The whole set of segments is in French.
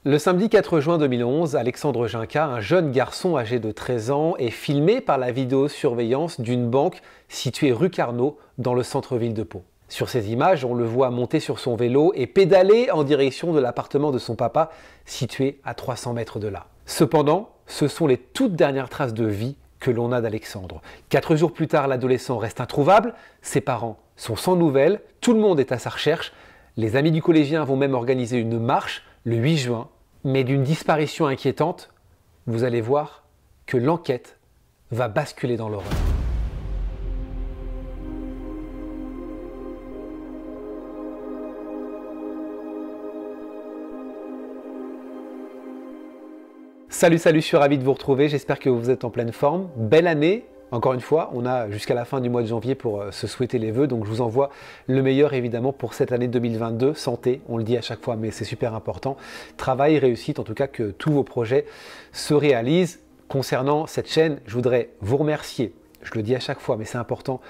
Le samedi 4 juin 2011, Alexandre Ginca, un jeune garçon âgé de 13 ans, est filmé par la vidéosurveillance d'une banque située rue Carnot dans le centre-ville de Pau. Sur ces images, on le voit monter sur son vélo et pédaler en direction de l'appartement de son papa, situé à 300 mètres de là. Cependant, ce sont les toutes dernières traces de vie que l'on a d'Alexandre. 4 jours plus tard, l'adolescent reste introuvable, ses parents sont sans nouvelles, tout le monde est à sa recherche. Les amis du collégien vont même organiser une marche le 8 juin. Mais d'une disparition inquiétante, vous allez voir que l'enquête va basculer dans l'horreur. Salut, je suis ravi de vous retrouver, j'espère que vous êtes en pleine forme. Belle année, encore une fois, on a jusqu'à la fin du mois de janvier pour se souhaiter les vœux, donc je vous envoie le meilleur évidemment pour cette année 2022. Santé, on le dit à chaque fois, mais c'est super important. Travail, réussite, en tout cas que tous vos projets se réalisent. Concernant cette chaîne, je voudrais vous remercier. Je le dis à chaque fois, mais c'est important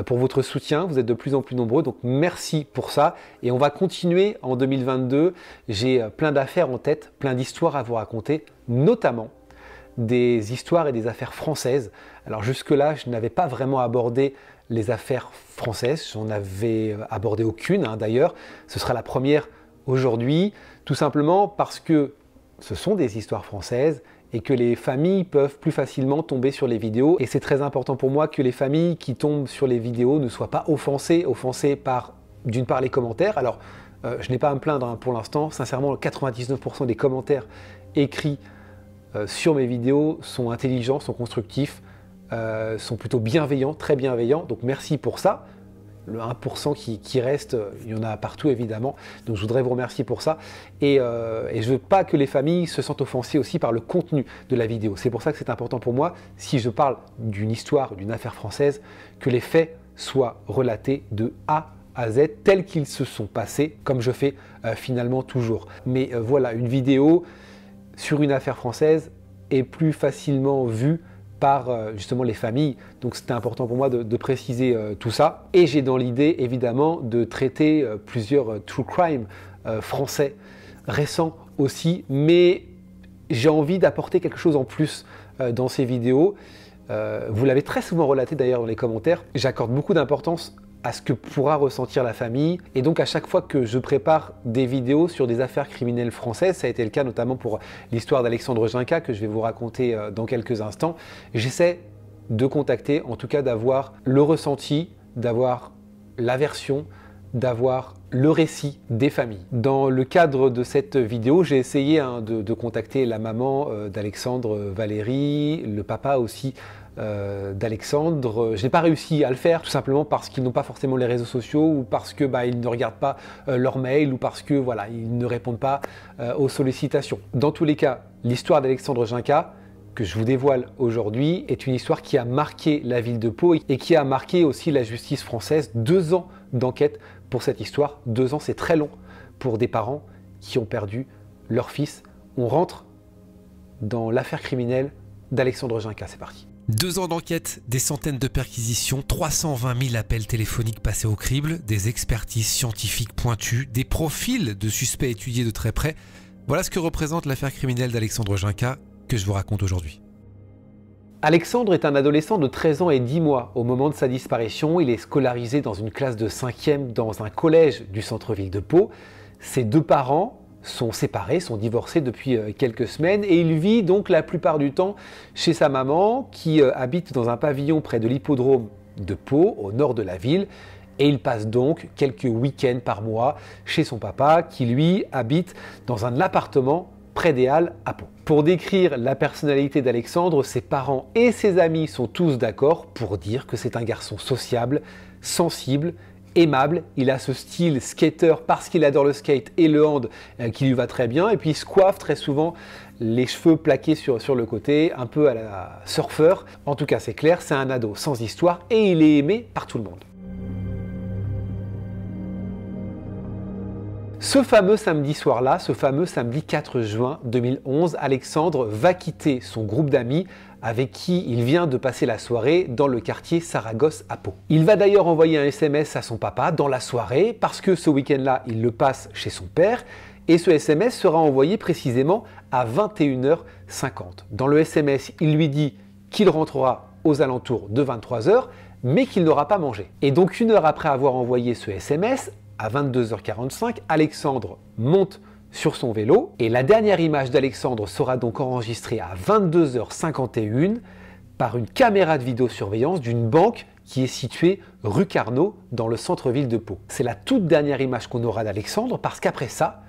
pour votre soutien. Vous êtes de plus en plus nombreux, donc merci pour ça. Et on va continuer en 2022. J'ai plein d'affaires en tête, plein d'histoires à vous raconter, notamment des histoires et des affaires françaises. Alors jusque-là, je n'avais pas vraiment abordé les affaires françaises. J'en avais abordé aucune, d'ailleurs. Ce sera la première aujourd'hui, tout simplement parce que ce sont des histoires françaises et que les familles peuvent plus facilement tomber sur les vidéos. Et c'est très important pour moi que les familles qui tombent sur les vidéos ne soient pas offensées par, d'une part, les commentaires. Alors, je n'ai pas à me plaindre pour l'instant. Sincèrement, 99% des commentaires écrits sur mes vidéos sont intelligents, sont constructifs, sont plutôt bienveillants, très bienveillants. Donc merci pour ça. Le 1% qui reste, il y en a partout évidemment. Donc je voudrais vous remercier pour ça. Et je ne veux pas que les familles se sentent offensées aussi par le contenu de la vidéo. C'est pour ça que c'est important pour moi, si je parle d'une histoire, d'une affaire française, que les faits soient relatés de A à Z tels qu'ils se sont passés, comme je fais finalement toujours. Mais voilà, une vidéo sur une affaire française est plus facilement vue par justement les familles. Donc c'était important pour moi de préciser tout ça. Et j'ai dans l'idée évidemment de traiter plusieurs true crime français récents aussi, mais j'ai envie d'apporter quelque chose en plus dans ces vidéos. Vous l'avez très souvent relaté d'ailleurs dans les commentaires. J'accorde beaucoup d'importance à ce que pourra ressentir la famille. Et donc à chaque fois que je prépare des vidéos sur des affaires criminelles françaises, ça a été le cas notamment pour l'histoire d'Alexandre Ginca que je vais vous raconter dans quelques instants, j'essaie de contacter, en tout cas d'avoir le ressenti, d'avoir la version, d'avoir le récit des familles. Dans le cadre de cette vidéo, j'ai essayé de contacter la maman d'Alexandre, Valérie, le papa aussi d'Alexandre. Je n'ai pas réussi à le faire tout simplement parce qu'ils n'ont pas forcément les réseaux sociaux ou parce que ils ne regardent pas leurs mails ou parce que voilà, ils ne répondent pas aux sollicitations. Dans tous les cas, l'histoire d'Alexandre Ginca que je vous dévoile aujourd'hui est une histoire qui a marqué la ville de Pau et qui a marqué aussi la justice française. 2 ans d'enquête pour cette histoire. 2 ans, c'est très long pour des parents qui ont perdu leur fils. On rentre dans l'affaire criminelle d'Alexandre Ginca. C'est parti. 2 ans d'enquête, des centaines de perquisitions, 320 000 appels téléphoniques passés au crible, des expertises scientifiques pointues, des profils de suspects étudiés de très près. Voilà ce que représente l'affaire criminelle d'Alexandre Ginca que je vous raconte aujourd'hui. Alexandre est un adolescent de 13 ans et 10 mois. Au moment de sa disparition, il est scolarisé dans une classe de 5e dans un collège du centre-ville de Pau. Ses 2 parents sont séparés, sont divorcés depuis quelques semaines et il vit donc la plupart du temps chez sa maman qui habite dans un pavillon près de l'hippodrome de Pau, au nord de la ville. Et il passe donc quelques week-ends par mois chez son papa qui lui habite dans un appartement près des Halles à Pau. Pour décrire la personnalité d'Alexandre, ses parents et ses amis sont tous d'accord pour dire que c'est un garçon sociable, sensible, aimable. Il a ce style skater parce qu'il adore le skate et le hand qui lui va très bien. Et puis il se coiffe très souvent les cheveux plaqués sur le côté, un peu à la surfeur. En tout cas, c'est clair, c'est un ado sans histoire et il est aimé par tout le monde. Ce fameux samedi soir-là, ce fameux samedi 4 juin 2011, Alexandre va quitter son groupe d'amis avec qui il vient de passer la soirée dans le quartier Saragosse à Pau. Il va d'ailleurs envoyer un SMS à son papa dans la soirée parce que ce week-end-là, il le passe chez son père Et ce SMS sera envoyé précisément à 21h50. Dans le SMS, il lui dit qu'il rentrera aux alentours de 23h, mais qu'il n'aura pas mangé. Et donc 1 heure après avoir envoyé ce SMS, à 22h45, Alexandre monte sur son vélo et la dernière image d'Alexandre sera donc enregistrée à 22h51 par une caméra de vidéosurveillance d'une banque qui est située rue Carnot dans le centre-ville de Pau. C'est la toute dernière image qu'on aura d'Alexandre parce qu'après ça,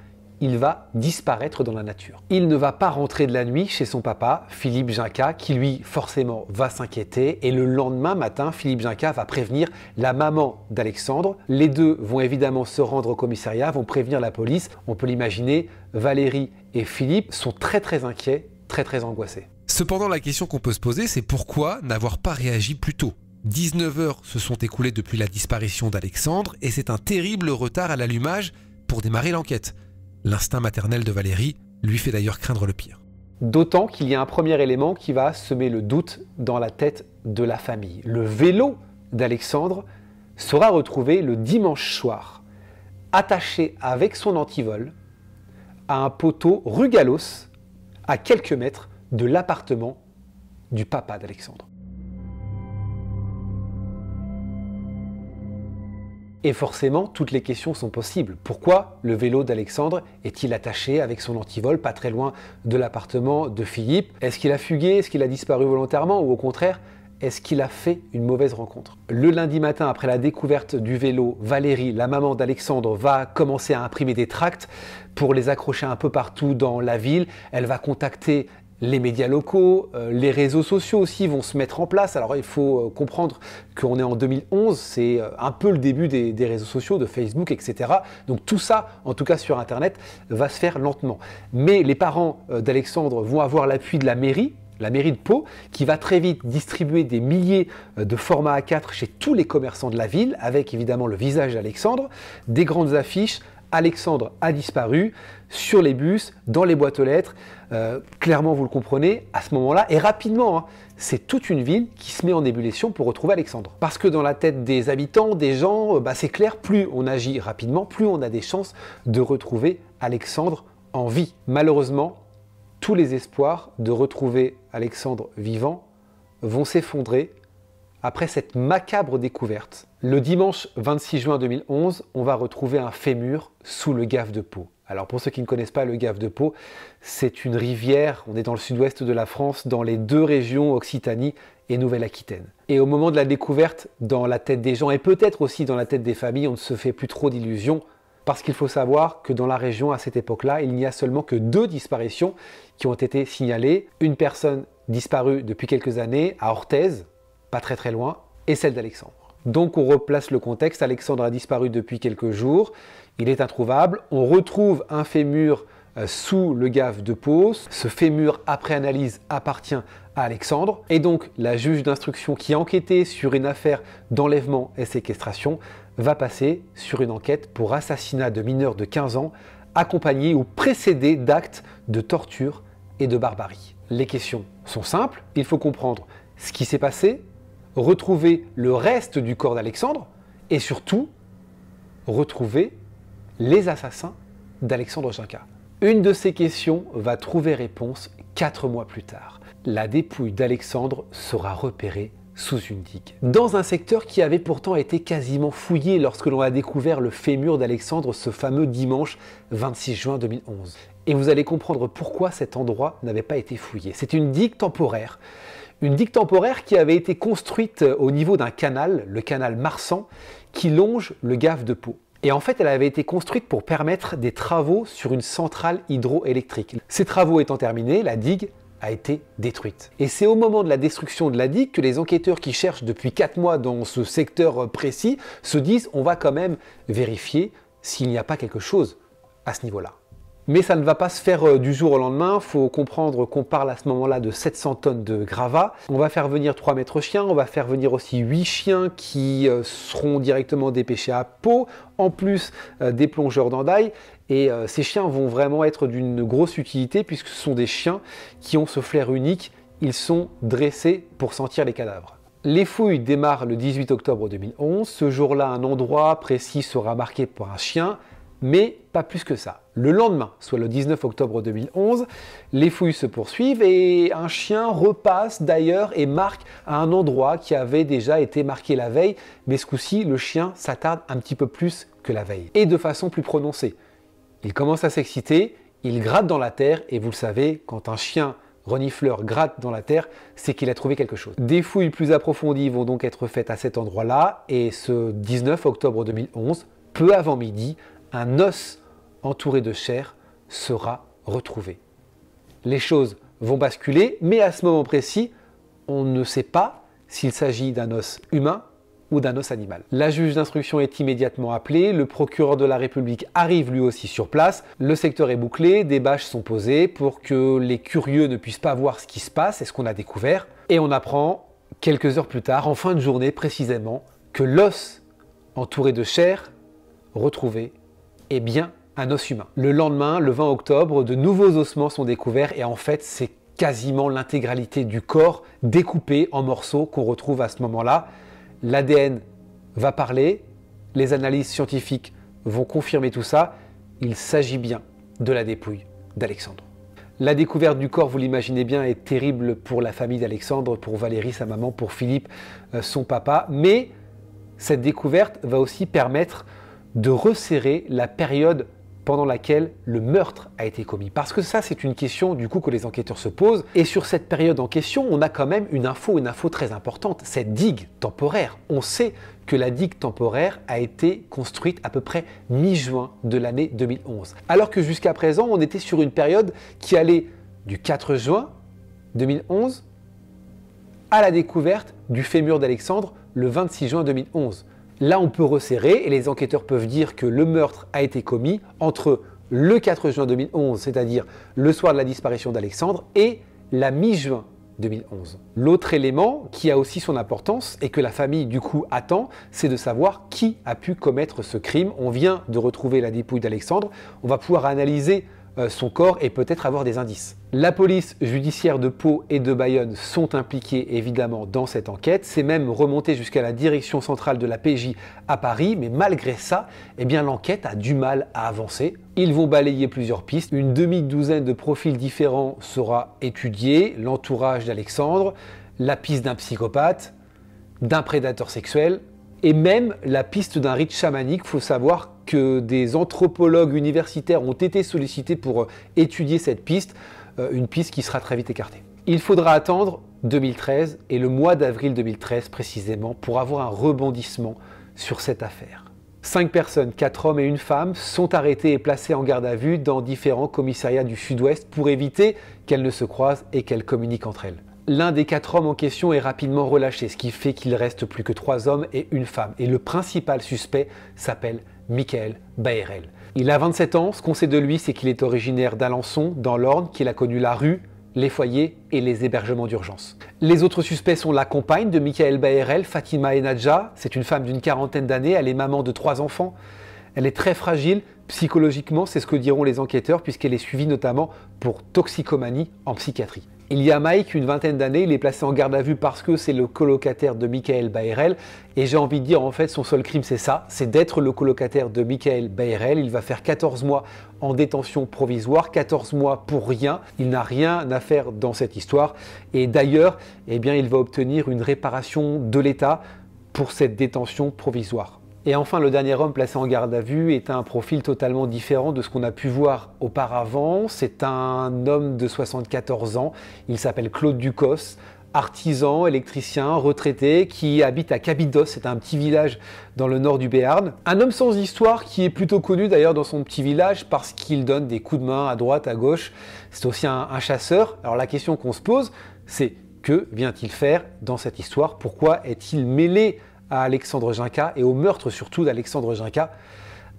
il va disparaître dans la nature. Il ne va pas rentrer de la nuit chez son papa, Philippe Ginca, qui lui forcément va s'inquiéter et le lendemain matin, Philippe Ginca va prévenir la maman d'Alexandre. Les deux vont évidemment se rendre au commissariat, vont prévenir la police. On peut l'imaginer, Valérie et Philippe sont très inquiets, très angoissés. Cependant, la question qu'on peut se poser, c'est pourquoi n'avoir pas réagi plus tôt ? 19 heures se sont écoulées depuis la disparition d'Alexandre et c'est un terrible retard à l'allumage pour démarrer l'enquête. L'instinct maternel de Valérie lui fait d'ailleurs craindre le pire. D'autant qu'il y a un premier élément qui va semer le doute dans la tête de la famille. Le vélo d'Alexandre sera retrouvé le dimanche soir, attaché avec son antivol à un poteau rue Gallos, à quelques mètres de l'appartement du papa d'Alexandre. Et forcément, toutes les questions sont possibles. Pourquoi le vélo d'Alexandre est-il attaché avec son antivol pas très loin de l'appartement de Philippe? Est-ce qu'il a fugué? Est-ce qu'il a disparu volontairement? Ou au contraire, est-ce qu'il a fait une mauvaise rencontre? Le lundi matin, après la découverte du vélo, Valérie, la maman d'Alexandre, va commencer à imprimer des tracts pour les accrocher un peu partout dans la ville. Elle va contacter les médias locaux, les réseaux sociaux aussi vont se mettre en place. Alors il faut comprendre qu'on est en 2011, c'est un peu le début des réseaux sociaux, de Facebook, etc. Donc tout ça, en tout cas sur Internet, va se faire lentement. Mais les parents d'Alexandre vont avoir l'appui de la mairie de Pau, qui va très vite distribuer des milliers de formats A4 chez tous les commerçants de la ville, avec évidemment le visage d'Alexandre, des grandes affiches. Alexandre a disparu sur les bus, dans les boîtes aux lettres. Clairement, vous le comprenez, à ce moment-là, et rapidement, hein, c'est toute une ville qui se met en ébullition pour retrouver Alexandre. Parce que dans la tête des habitants, des gens, c'est clair, plus on agit rapidement, plus on a des chances de retrouver Alexandre en vie. Malheureusement, tous les espoirs de retrouver Alexandre vivant vont s'effondrer après cette macabre découverte. Le dimanche 26 juin 2011, on va retrouver un fémur sous le Gave de Pau. Alors pour ceux qui ne connaissent pas le Gave de Pau, c'est une rivière, on est dans le sud-ouest de la France, dans les deux régions Occitanie et Nouvelle-Aquitaine. Et au moment de la découverte, dans la tête des gens et peut-être aussi dans la tête des familles, on ne se fait plus trop d'illusions parce qu'il faut savoir que dans la région à cette époque-là, il n'y a seulement que 2 disparitions qui ont été signalées. Une personne disparue depuis quelques années à Orthez, pas très loin, et celle d'Alexandre. Donc on replace le contexte, Alexandre a disparu depuis quelques jours, il est introuvable, on retrouve un fémur sous le Gave de Pau, ce fémur après analyse appartient à Alexandre, et donc la juge d'instruction qui a enquêté sur une affaire d'enlèvement et séquestration va passer sur une enquête pour assassinat de mineurs de 15 ans, accompagné ou précédé d'actes de torture et de barbarie. Les questions sont simples, il faut comprendre ce qui s'est passé, retrouver le reste du corps d'Alexandre et surtout retrouver les assassins d'Alexandre Ginca. Une de ces questions va trouver réponse 4 mois plus tard. La dépouille d'Alexandre sera repérée sous une digue, dans un secteur qui avait pourtant été quasiment fouillé lorsque l'on a découvert le fémur d'Alexandre ce fameux dimanche 26 juin 2011. Et vous allez comprendre pourquoi cet endroit n'avait pas été fouillé. C'est une digue temporaire. Une digue temporaire qui avait été construite au niveau d'un canal, le canal Marsan, qui longe le Gave de Pau. Et en fait, elle avait été construite pour permettre des travaux sur une centrale hydroélectrique. Ces travaux étant terminés, la digue a été détruite. Et c'est au moment de la destruction de la digue que les enquêteurs qui cherchent depuis 4 mois dans ce secteur précis se disent on va quand même vérifier s'il n'y a pas quelque chose à ce niveau-là. Mais ça ne va pas se faire du jour au lendemain, il faut comprendre qu'on parle à ce moment-là de 700 tonnes de gravats. On va faire venir 3 maîtres chiens, on va faire venir aussi 8 chiens qui seront directement dépêchés à Pau, en plus des plongeurs d'Andaille. Et ces chiens vont vraiment être d'une grosse utilité puisque ce sont des chiens qui ont ce flair unique, ils sont dressés pour sentir les cadavres. Les fouilles démarrent le 18 octobre 2011, ce jour-là un endroit précis sera marqué par un chien, mais pas plus que ça. Le lendemain, soit le 19 octobre 2011, les fouilles se poursuivent et un chien repasse d'ailleurs et marque à un endroit qui avait déjà été marqué la veille, mais ce coup-ci, le chien s'attarde un petit peu plus que la veille, et de façon plus prononcée. Il commence à s'exciter, il gratte dans la terre, et vous le savez, quand un chien renifleur gratte dans la terre, c'est qu'il a trouvé quelque chose. Des fouilles plus approfondies vont donc être faites à cet endroit-là, et ce 19 octobre 2011, peu avant midi, un os entouré de chair sera retrouvé. Les choses vont basculer, mais à ce moment précis, on ne sait pas s'il s'agit d'un os humain ou d'un os animal. La juge d'instruction est immédiatement appelée, le procureur de la République arrive lui aussi sur place, le secteur est bouclé, des bâches sont posées pour que les curieux ne puissent pas voir ce qui se passe et ce qu'on a découvert. Et on apprend, quelques heures plus tard, en fin de journée précisément, que l'os entouré de chair retrouvé est bien un os humain. Le lendemain, le 20 octobre, de nouveaux ossements sont découverts et en fait, c'est quasiment l'intégralité du corps découpé en morceaux qu'on retrouve à ce moment-là. L'ADN va parler, les analyses scientifiques vont confirmer tout ça. Il s'agit bien de la dépouille d'Alexandre. La découverte du corps, vous l'imaginez bien, est terrible pour la famille d'Alexandre, pour Valérie, sa maman, pour Philippe, son papa. Mais cette découverte va aussi permettre de resserrer la période pendant laquelle le meurtre a été commis. Parce que ça, c'est une question du coup que les enquêteurs se posent. Et sur cette période en question, on a quand même une info très importante. Cette digue temporaire. On sait que la digue temporaire a été construite à peu près mi-juin de l'année 2011. Alors que jusqu'à présent, on était sur une période qui allait du 4 juin 2011 à la découverte du fémur d'Alexandre le 26 juin 2011. Là, on peut resserrer et les enquêteurs peuvent dire que le meurtre a été commis entre le 4 juin 2011, c'est-à-dire le soir de la disparition d'Alexandre, et la mi-juin 2011. L'autre élément qui a aussi son importance et que la famille du coup attend, c'est de savoir qui a pu commettre ce crime. On vient de retrouver la dépouille d'Alexandre, on va pouvoir analyser son corps et peut-être avoir des indices. La police judiciaire de Pau et de Bayonne sont impliquées évidemment dans cette enquête. C'est même remonté jusqu'à la direction centrale de la PJ à Paris, mais malgré ça, eh bien, l'enquête a du mal à avancer. Ils vont balayer plusieurs pistes. Une demi-douzaine de profils différents sera étudiée. L'entourage d'Alexandre, la piste d'un psychopathe, d'un prédateur sexuel, et même la piste d'un rite chamanique. Il faut savoir que des anthropologues universitaires ont été sollicités pour étudier cette piste, une piste qui sera très vite écartée. Il faudra attendre 2013 et le mois d'avril 2013 précisément pour avoir un rebondissement sur cette affaire. 5 personnes, 4 hommes et une femme, sont arrêtées et placées en garde à vue dans différents commissariats du Sud-Ouest pour éviter qu'elles ne se croisent et qu'elles communiquent entre elles. L'un des 4 hommes en question est rapidement relâché, ce qui fait qu'il reste plus que 3 hommes et une femme. Et le principal suspect s'appelle Michael Baërel. Il a 27 ans, ce qu'on sait de lui, c'est qu'il est originaire d'Alençon, dans l'Orne, qu'il a connu la rue, les foyers et les hébergements d'urgence. Les autres suspects sont la compagne de Michael Baërel, Fatima Enadja. C'est une femme d'une quarantaine d'années, elle est maman de 3 enfants. Elle est très fragile psychologiquement, c'est ce que diront les enquêteurs, puisqu'elle est suivie notamment pour toxicomanie en psychiatrie. Il y a Mike, une vingtaine d'années, il est placé en garde à vue parce que c'est le colocataire de Michael Baërel. Et j'ai envie de dire, en fait, son seul crime, c'est ça, c'est d'être le colocataire de Michael Baërel. Il va faire 14 mois en détention provisoire, 14 mois pour rien. Il n'a rien à faire dans cette histoire. Et d'ailleurs, eh bien, il va obtenir une réparation de l'État pour cette détention provisoire. Et enfin, le dernier homme placé en garde à vue est un profil totalement différent de ce qu'on a pu voir auparavant. C'est un homme de 74 ans, il s'appelle Claude Ducos, artisan, électricien, retraité, qui habite à Cabidos, c'est un petit village dans le nord du Béarn. Un homme sans histoire qui est plutôt connu d'ailleurs dans son petit village parce qu'il donne des coups de main à droite, à gauche. C'est aussi un chasseur. Alors la question qu'on se pose, c'est que vient-il faire dans cette histoire? Pourquoi est-il mêlé à Alexandre Ginca et au meurtre surtout d'Alexandre Ginca?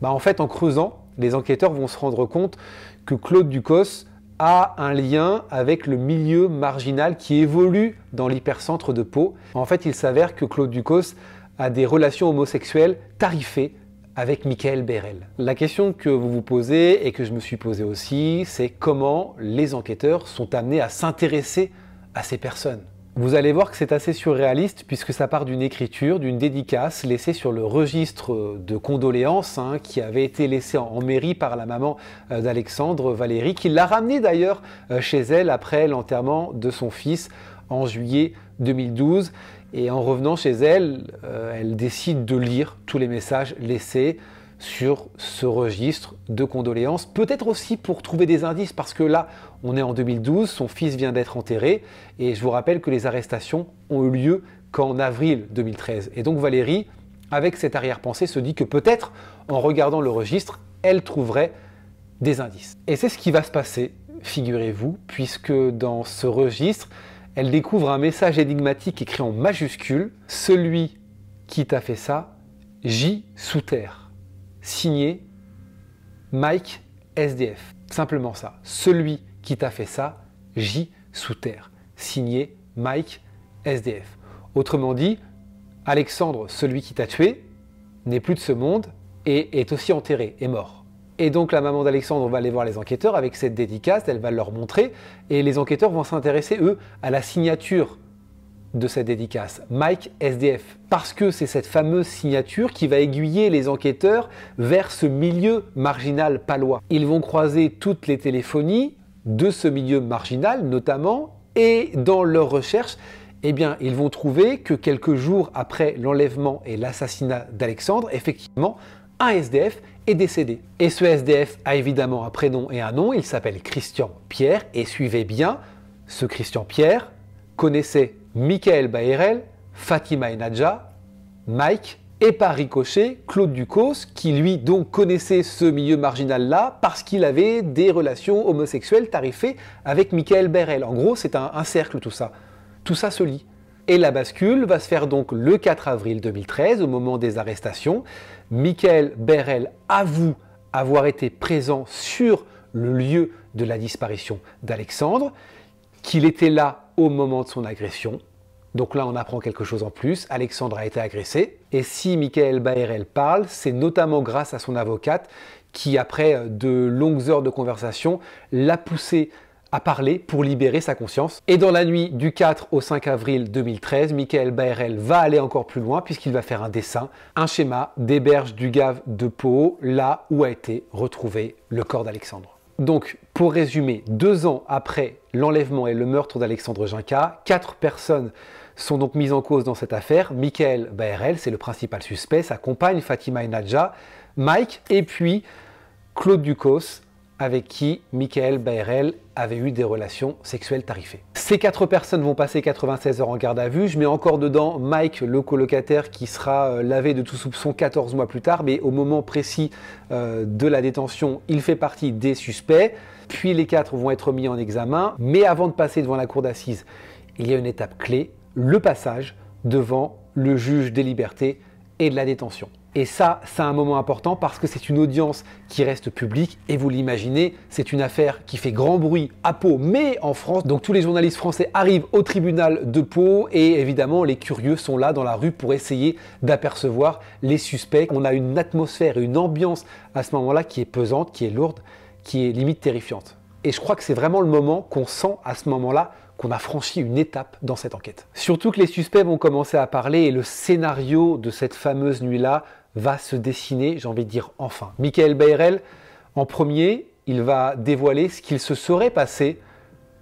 En fait, en creusant, les enquêteurs vont se rendre compte que Claude Ducos a un lien avec le milieu marginal qui évolue dans l'hypercentre de Pau. En fait, il s'avère que Claude Ducos a des relations homosexuelles tarifées avec Michael Baërel. La question que vous vous posez et que je me suis posée aussi, c'est comment les enquêteurs sont amenés à s'intéresser à ces personnes. Vous allez voir que c'est assez surréaliste puisque ça part d'une écriture, d'une dédicace laissée sur le registre de condoléances qui avait été laissé en mairie par la maman d'Alexandre, Valérie, qui l'a ramené d'ailleurs chez elle après l'enterrement de son fils en juillet 2012. Et en revenant chez elle, elle décide de lire tous les messages laissés sur ce registre de condoléances, peut-être aussi pour trouver des indices, parce que là, on est en 2012, son fils vient d'être enterré, et je vous rappelle que les arrestations ont eu lieu qu'en avril 2013. Et donc Valérie, avec cette arrière-pensée, se dit que peut-être, en regardant le registre, elle trouverait des indices. Et c'est ce qui va se passer, figurez-vous, puisque dans ce registre, elle découvre un message énigmatique écrit en majuscule, « Celui qui t'a fait ça, J sous terre ». Signé Mike SDF. Simplement ça. Celui qui t'a fait ça, J sous terre. Signé Mike SDF. Autrement dit, Alexandre, celui qui t'a tué, n'est plus de ce monde et est aussi enterré, est mort. Et donc la maman d'Alexandre va aller voir les enquêteurs avec cette dédicace, elle va leur montrer, et les enquêteurs vont s'intéresser, eux, à la signature de cette dédicace, Mike SDF, parce que c'est cette fameuse signature qui va aiguiller les enquêteurs vers ce milieu marginal palois. Ils vont croiser toutes les téléphonies de ce milieu marginal notamment, et dans leurs recherches, eh bien, ils vont trouver que quelques jours après l'enlèvement et l'assassinat d'Alexandre, effectivement, un SDF est décédé. Et ce SDF a évidemment un prénom et un nom, il s'appelle Christian Pierre, et suivez bien, ce Christian Pierre connaissait Michael Baërel, Fatima Enadja, Mike et par ricochet Claude Ducos qui lui donc connaissait ce milieu marginal-là parce qu'il avait des relations homosexuelles tarifées avec Michael Baërel. En gros c'est un cercle tout ça. Tout ça se lie. Et la bascule va se faire donc le 4 avril 2013 au moment des arrestations. Michael Baërel avoue avoir été présent sur le lieu de la disparition d'Alexandre, qu'il était là au moment de son agression. Donc là, on apprend quelque chose en plus. Alexandre a été agressé. Et si Michael Baërel parle, c'est notamment grâce à son avocate qui, après de longues heures de conversation, l'a poussé à parler pour libérer sa conscience. Et dans la nuit du 4 au 5 avril 2013, Michael Baërel va aller encore plus loin puisqu'il va faire un dessin, un schéma des berges du Gave de Pau, là où a été retrouvé le corps d'Alexandre. Donc, pour résumer, 2 ans après l'enlèvement et le meurtre d'Alexandre Ginca, 4 personnes sont donc mises en cause dans cette affaire. Michael Baërel, c'est le principal suspect, sa compagne Fatima Enadja, Mike et puis Claude Ducos, avec qui Michael Baërel avait eu des relations sexuelles tarifées. Ces 4 personnes vont passer 96 heures en garde à vue. Je mets encore dedans Mike, le colocataire, qui sera lavé de tout soupçon 14 mois plus tard, mais au moment précis de la détention, il fait partie des suspects. Puis les 4 vont être mis en examen, mais avant de passer devant la cour d'assises, il y a une étape clé, le passage devant le juge des libertés et de la détention. Et ça, c'est un moment important parce que c'est une audience qui reste publique et vous l'imaginez, c'est une affaire qui fait grand bruit à Pau, mais en France. Donc tous les journalistes français arrivent au tribunal de Pau et évidemment les curieux sont là dans la rue pour essayer d'apercevoir les suspects. On a une atmosphère et une ambiance à ce moment-là qui est pesante, qui est lourde, qui est limite terrifiante. Et je crois que c'est vraiment le moment qu'on sent à ce moment-là qu'on a franchi une étape dans cette enquête. Surtout que les suspects vont commencer à parler et le scénario de cette fameuse nuit-là va se dessiner, j'ai envie de dire enfin. Michael Baërel, en premier, il va dévoiler ce qu'il se serait passé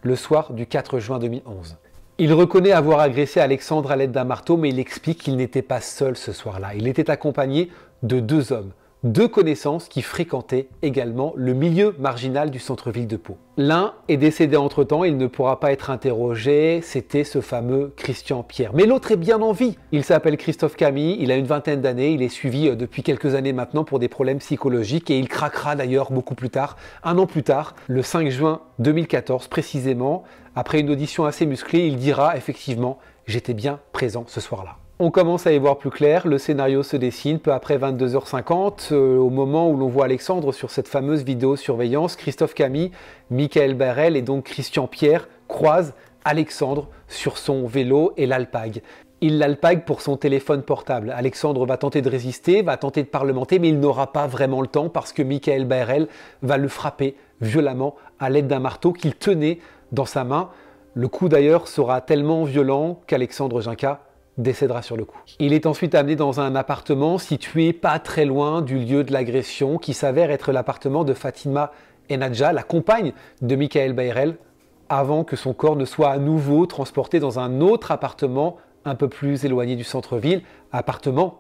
le soir du 4 juin 2011. Il reconnaît avoir agressé Alexandre à l'aide d'un marteau, mais il explique qu'il n'était pas seul ce soir-là. Il était accompagné de 2 hommes, 2 connaissances qui fréquentaient également le milieu marginal du centre-ville de Pau. L'un est décédé entre-temps, il ne pourra pas être interrogé, c'était ce fameux Christian Pierre. Mais l'autre est bien en vie. Il s'appelle Christophe Camille, il a une vingtaine d'années, il est suivi depuis quelques années maintenant pour des problèmes psychologiques et il craquera d'ailleurs beaucoup plus tard, 1 an plus tard, le 5 juin 2014 précisément. Après une audition assez musclée, il dira effectivement « j'étais bien présent ce soir-là ». On commence à y voir plus clair, le scénario se dessine peu après 22h50, au moment où l'on voit Alexandre sur cette fameuse vidéosurveillance. Christophe Camille, Michael Baërel et donc Christian Pierre croisent Alexandre sur son vélo et l'alpague. Il l'alpague pour son téléphone portable. Alexandre va tenter de résister, va tenter de parlementer, mais il n'aura pas vraiment le temps parce que Michael Baërel va le frapper violemment à l'aide d'un marteau qu'il tenait dans sa main Le coup d'ailleurs sera tellement violent qu'Alexandre Ginka décédera sur le coup. Il est ensuite amené dans un appartement situé pas très loin du lieu de l'agression qui s'avère être l'appartement de Fatima Enadja, la compagne de Michael Bayrel, avant que son corps ne soit à nouveau transporté dans un autre appartement un peu plus éloigné du centre-ville, appartement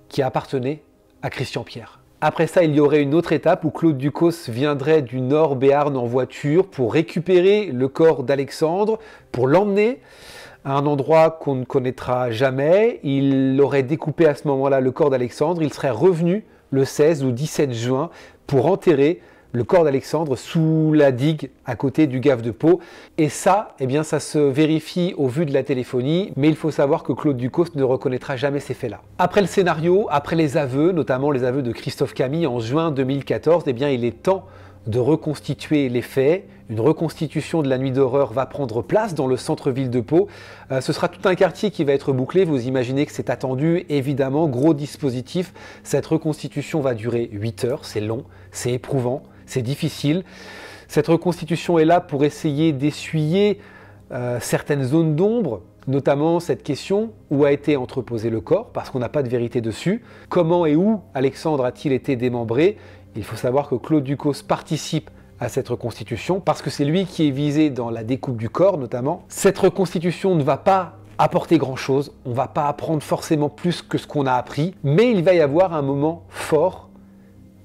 qui appartenait à Christian Pierre. Après ça, il y aurait une autre étape où Claude Ducos viendrait du Nord Béarn en voiture pour récupérer le corps d'Alexandre, pour l'emmener à un endroit qu'on ne connaîtra jamais. Il aurait découpé à ce moment-là le corps d'Alexandre. Il serait revenu le 16 ou 17 juin pour enterrer le corps d'Alexandre sous la digue à côté du Gave de Pau. Et ça, eh bien, ça se vérifie au vu de la téléphonie, mais il faut savoir que Claude Ducos ne reconnaîtra jamais ces faits-là. Après le scénario, après les aveux, notamment les aveux de Christophe Camille en juin 2014, eh bien, il est temps de reconstituer les faits. Une reconstitution de la nuit d'horreur va prendre place dans le centre-ville de Pau. Ce sera tout un quartier qui va être bouclé. Vous imaginez que c'est attendu, évidemment, gros dispositif. Cette reconstitution va durer 8 heures, c'est long, c'est éprouvant, c'est difficile. Cette reconstitution est là pour essayer d'essuyer certaines zones d'ombre, notamment cette question où a été entreposé le corps, parce qu'on n'a pas de vérité dessus. Comment et où Alexandre a-t-il été démembré? Il faut savoir que Claude Ducos participe à cette reconstitution parce que c'est lui qui est visé dans la découpe du corps notamment. Cette reconstitution ne va pas apporter grand-chose, on ne va pas apprendre forcément plus que ce qu'on a appris, mais il va y avoir un moment fort,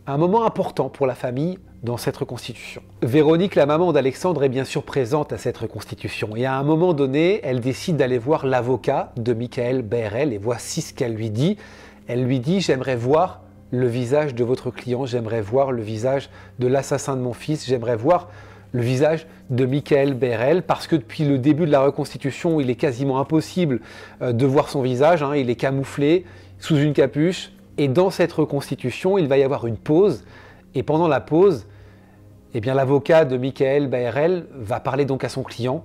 un moment important pour la famille dans cette reconstitution. Véronique, la maman d'Alexandre, est bien sûr présente à cette reconstitution et à un moment donné, elle décide d'aller voir l'avocat de Michael Bayrel et voici ce qu'elle lui dit. Elle lui dit « J'aimerais voir le visage de votre client, j'aimerais voir le visage de l'assassin de mon fils, j'aimerais voir le visage de Michael Bayrel parce que depuis le début de la reconstitution, il est quasiment impossible de voir son visage, hein, il est camouflé sous une capuche et dans cette reconstitution, il va y avoir une pause et pendant la pause, eh bien, l'avocat de Michael Bayrel va parler donc à son client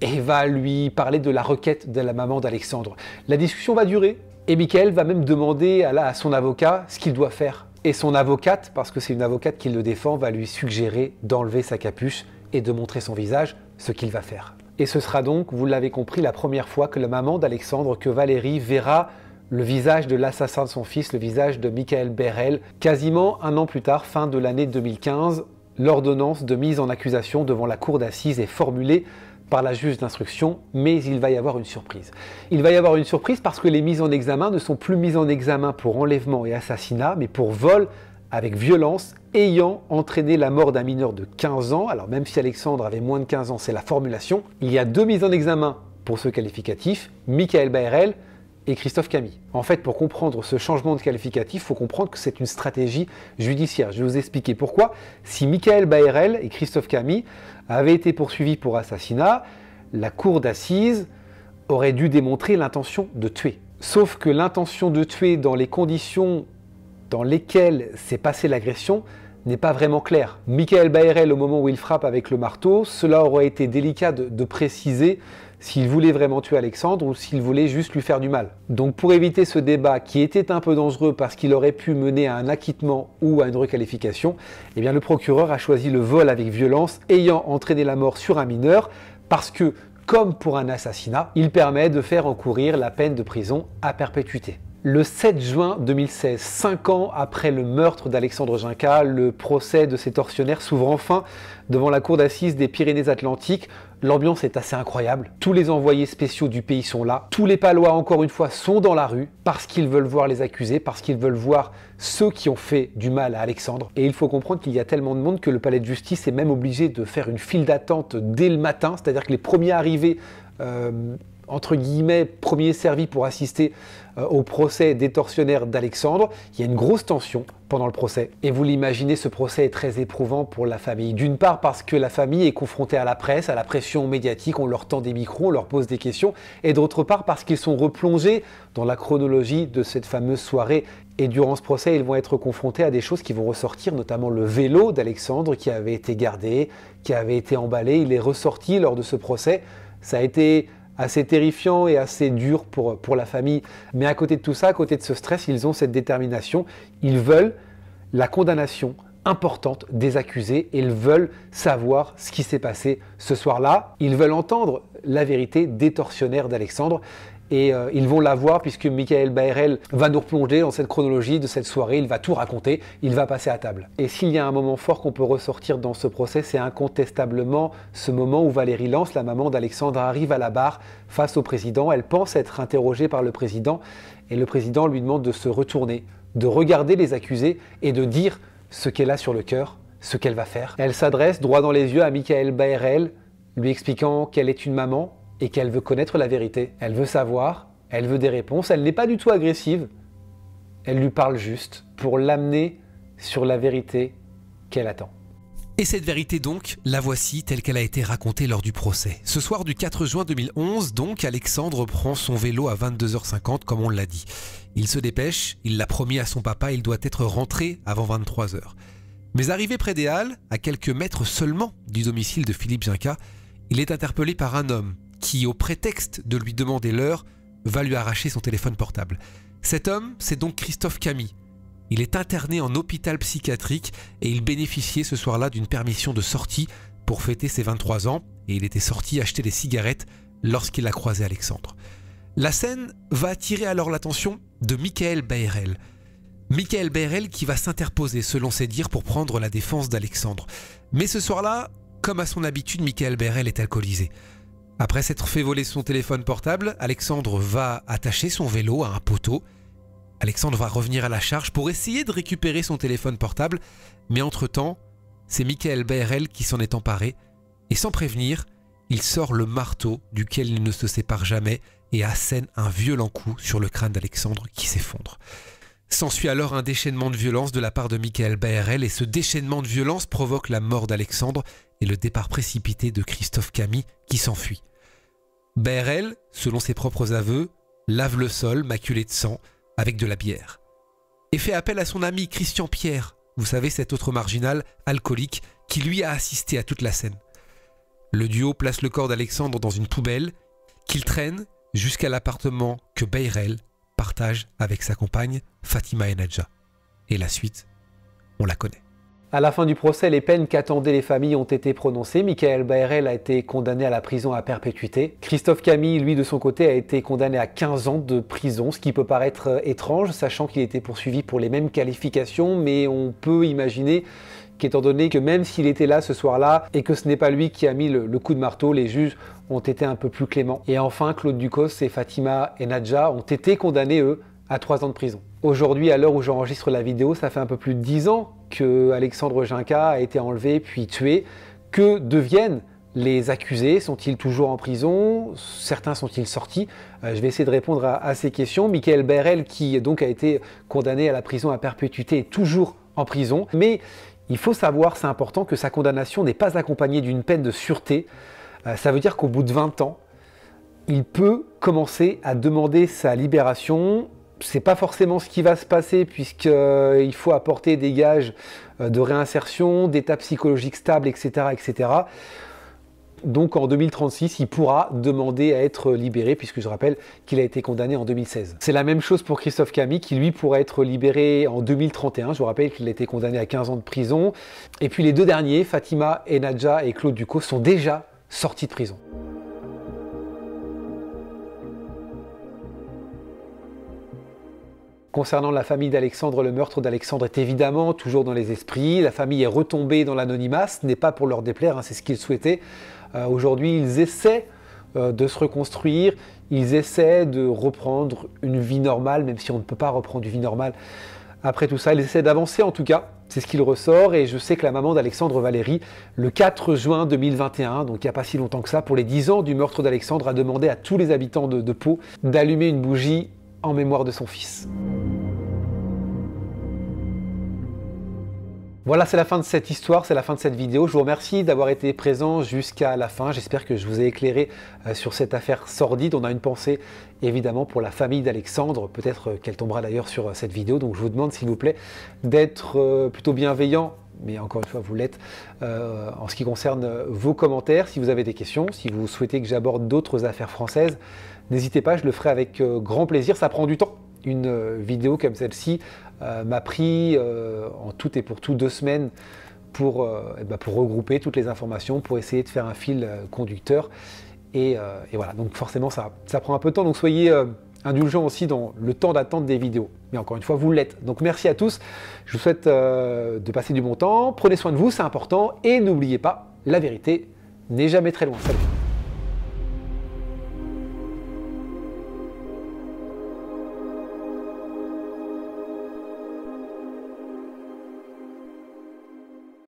et va lui parler de la requête de la maman d'Alexandre. La discussion va durer. Et Michael va même demander à son avocat ce qu'il doit faire. Et son avocate, parce que c'est une avocate qui le défend, va lui suggérer d'enlever sa capuche et de montrer son visage, ce qu'il va faire. Et ce sera donc, vous l'avez compris, la première fois que la maman d'Alexandre, que Valérie, verra le visage de l'assassin de son fils, le visage de Michael Bayrel, quasiment un an plus tard, fin de l'année 2015, l'ordonnance de mise en accusation devant la cour d'assises est formulée par la juge d'instruction, mais il va y avoir une surprise. Il va y avoir une surprise parce que les mises en examen ne sont plus mises en examen pour enlèvement et assassinat, mais pour vol avec violence ayant entraîné la mort d'un mineur de 15 ans. Alors même si Alexandre avait moins de 15 ans, c'est la formulation. Il y a deux mises en examen pour ce qualificatif, Michael Bayrel et Christophe Camille. En fait, pour comprendre ce changement de qualificatif, il faut comprendre que c'est une stratégie judiciaire. Je vais vous expliquer pourquoi. Si Michael Bayrel et Christophe Camille avaient été poursuivis pour assassinat, la cour d'assises aurait dû démontrer l'intention de tuer. Sauf que l'intention de tuer dans les conditions dans lesquelles s'est passée l'agression n'est pas vraiment claire. Michael Bayrel, au moment où il frappe avec le marteau, cela aurait été délicat de préciser s'il voulait vraiment tuer Alexandre ou s'il voulait juste lui faire du mal. Donc pour éviter ce débat qui était un peu dangereux parce qu'il aurait pu mener à un acquittement ou à une requalification, eh bien le procureur a choisi le vol avec violence ayant entraîné la mort sur un mineur parce que, comme pour un assassinat, il permet de faire encourir la peine de prison à perpétuité. Le 7 juin 2016, 5 ans après le meurtre d'Alexandre Ginka, le procès de ces tortionnaires s'ouvre enfin devant la cour d'assises des Pyrénées-Atlantiques. L'ambiance est assez incroyable. Tous les envoyés spéciaux du pays sont là. Tous les Palois, encore une fois, sont dans la rue parce qu'ils veulent voir les accusés, parce qu'ils veulent voir ceux qui ont fait du mal à Alexandre. Et il faut comprendre qu'il y a tellement de monde que le palais de justice est même obligé de faire une file d'attente dès le matin. C'est-à-dire que les premiers arrivés entre guillemets, premier servi pour assister au procès des tortionnaires d'Alexandre. Il y a une grosse tension pendant le procès. Et vous l'imaginez, ce procès est très éprouvant pour la famille. D'une part parce que la famille est confrontée à la presse, à la pression médiatique, on leur tend des micros, on leur pose des questions. Et d'autre part parce qu'ils sont replongés dans la chronologie de cette fameuse soirée. Et durant ce procès, ils vont être confrontés à des choses qui vont ressortir, notamment le vélo d'Alexandre qui avait été gardé, qui avait été emballé. Il est ressorti lors de ce procès. Ça a été assez terrifiant et assez dur pour la famille. Mais à côté de tout ça, à côté de ce stress, ils ont cette détermination. Ils veulent la condamnation importante des accusés et ils veulent savoir ce qui s'est passé ce soir-là. Ils veulent entendre la vérité des tortionnaires d'Alexandre et ils vont la voir puisque Michael Baerel va nous replonger dans cette chronologie de cette soirée, il va tout raconter, il va passer à table. Et s'il y a un moment fort qu'on peut ressortir dans ce procès, c'est incontestablement ce moment où Valérie Lance, la maman d'Alexandre, arrive à la barre face au président. Elle pense être interrogée par le président et le président lui demande de se retourner, de regarder les accusés et de dire ce qu'elle a sur le cœur, ce qu'elle va faire. Elle s'adresse droit dans les yeux à Michael Baerel, lui expliquant qu'elle est une maman et qu'elle veut connaître la vérité. Elle veut savoir, elle veut des réponses, elle n'est pas du tout agressive. Elle lui parle juste pour l'amener sur la vérité qu'elle attend. Et cette vérité donc, la voici telle qu'elle a été racontée lors du procès. Ce soir du 4 juin 2011, donc, Alexandre prend son vélo à 22h50 comme on l'a dit. Il se dépêche, il l'a promis à son papa, il doit être rentré avant 23h. Mais arrivé près des Halles, à quelques mètres seulement du domicile de Philippe Ginca, il est interpellé par un homme qui, au prétexte de lui demander l'heure, va lui arracher son téléphone portable. Cet homme, c'est donc Christophe Camille. Il est interné en hôpital psychiatrique et il bénéficiait ce soir-là d'une permission de sortie pour fêter ses 23 ans et il était sorti acheter des cigarettes lorsqu'il a croisé Alexandre. La scène va attirer alors l'attention de Michael Baerel. Michael Baerel qui va s'interposer selon ses dires pour prendre la défense d'Alexandre. Mais ce soir-là, comme à son habitude, Michael Baerel est alcoolisé. Après s'être fait voler son téléphone portable, Alexandre va attacher son vélo à un poteau. Alexandre va revenir à la charge pour essayer de récupérer son téléphone portable, mais entre-temps, c'est Michael Baerel qui s'en est emparé, et sans prévenir, il sort le marteau duquel il ne se sépare jamais et assène un violent coup sur le crâne d'Alexandre qui s'effondre. S'ensuit alors un déchaînement de violence de la part de Michael Baerel, et ce déchaînement de violence provoque la mort d'Alexandre et le départ précipité de Christophe Camille qui s'enfuit. Baerel, selon ses propres aveux, lave le sol maculé de sang avec de la bière et fait appel à son ami Christian Pierre, vous savez, cet autre marginal alcoolique qui lui a assisté à toute la scène. Le duo place le corps d'Alexandre dans une poubelle qu'il traîne jusqu'à l'appartement que Baerel partage avec sa compagne Fatima Enadja. Et la suite, on la connaît. À la fin du procès, les peines qu'attendaient les familles ont été prononcées. Michael Baerel a été condamné à la prison à perpétuité. Christophe Camille, lui, de son côté, a été condamné à 15 ans de prison, ce qui peut paraître étrange, sachant qu'il était poursuivi pour les mêmes qualifications, mais on peut imaginer qu'étant donné que même s'il était là ce soir-là, et que ce n'est pas lui qui a mis le coup de marteau, les juges ont été un peu plus cléments. Et enfin, Claude Ducos et Fatima Enadja ont été condamnés, eux, à 3 ans de prison. Aujourd'hui, à l'heure où j'enregistre la vidéo, ça fait un peu plus de 10 ans que Alexandre Ginca a été enlevé puis tué. Que deviennent les accusés? Sont-ils toujours en prison? Certains sont-ils sortis? Je vais essayer de répondre à ces questions. Michael Baerel, qui donc a été condamné à la prison à perpétuité, est toujours en prison. Mais il faut savoir, c'est important, que sa condamnation n'est pas accompagnée d'une peine de sûreté. Ça veut dire qu'au bout de 20 ans, il peut commencer à demander sa libération. C'est pas forcément ce qui va se passer puisqu'il faut apporter des gages de réinsertion, d'état psychologique stable, etc., etc. Donc en 2036, il pourra demander à être libéré puisque je rappelle qu'il a été condamné en 2016. C'est la même chose pour Christophe Camille qui lui pourra être libéré en 2031. Je vous rappelle qu'il a été condamné à 15 ans de prison. Et puis les deux derniers, Fatima Enadja et Claude Ducos, sont déjà sortis de prison. Concernant la famille d'Alexandre, le meurtre d'Alexandre est évidemment toujours dans les esprits. La famille est retombée dans l'anonymat, ce n'est pas pour leur déplaire, hein, c'est ce qu'ils souhaitaient. Aujourd'hui, ils essaient de se reconstruire, ils essaient de reprendre une vie normale, même si on ne peut pas reprendre une vie normale après tout ça. Ils essaient d'avancer en tout cas, c'est ce qu'il ressort. Et je sais que la maman d'Alexandre, Valérie, le 4 juin 2021, donc il n'y a pas si longtemps que ça, pour les 10 ans du meurtre d'Alexandre, a demandé à tous les habitants de Pau d'allumer une bougie en mémoire de son fils. Voilà, c'est la fin de cette histoire, c'est la fin de cette vidéo. Je vous remercie d'avoir été présent jusqu'à la fin. J'espère que je vous ai éclairé sur cette affaire sordide. On a une pensée évidemment pour la famille d'Alexandre. Peut-être qu'elle tombera d'ailleurs sur cette vidéo. Donc je vous demande s'il vous plaît d'être plutôt bienveillant, mais encore une fois vous l'êtes, en ce qui concerne vos commentaires. Si vous avez des questions, si vous souhaitez que j'aborde d'autres affaires françaises, n'hésitez pas, je le ferai avec grand plaisir. Ça prend du temps. une vidéo comme celle-ci m'a pris en tout et pour tout 2 semaines pour regrouper toutes les informations, pour essayer de faire un fil conducteur. Et voilà, donc forcément ça prend un peu de temps, donc soyez indulgents aussi dans le temps d'attente des vidéos. Mais encore une fois, vous l'êtes. Donc merci à tous, je vous souhaite de passer du bon temps, prenez soin de vous, c'est important, et n'oubliez pas, la vérité n'est jamais très loin. Salut.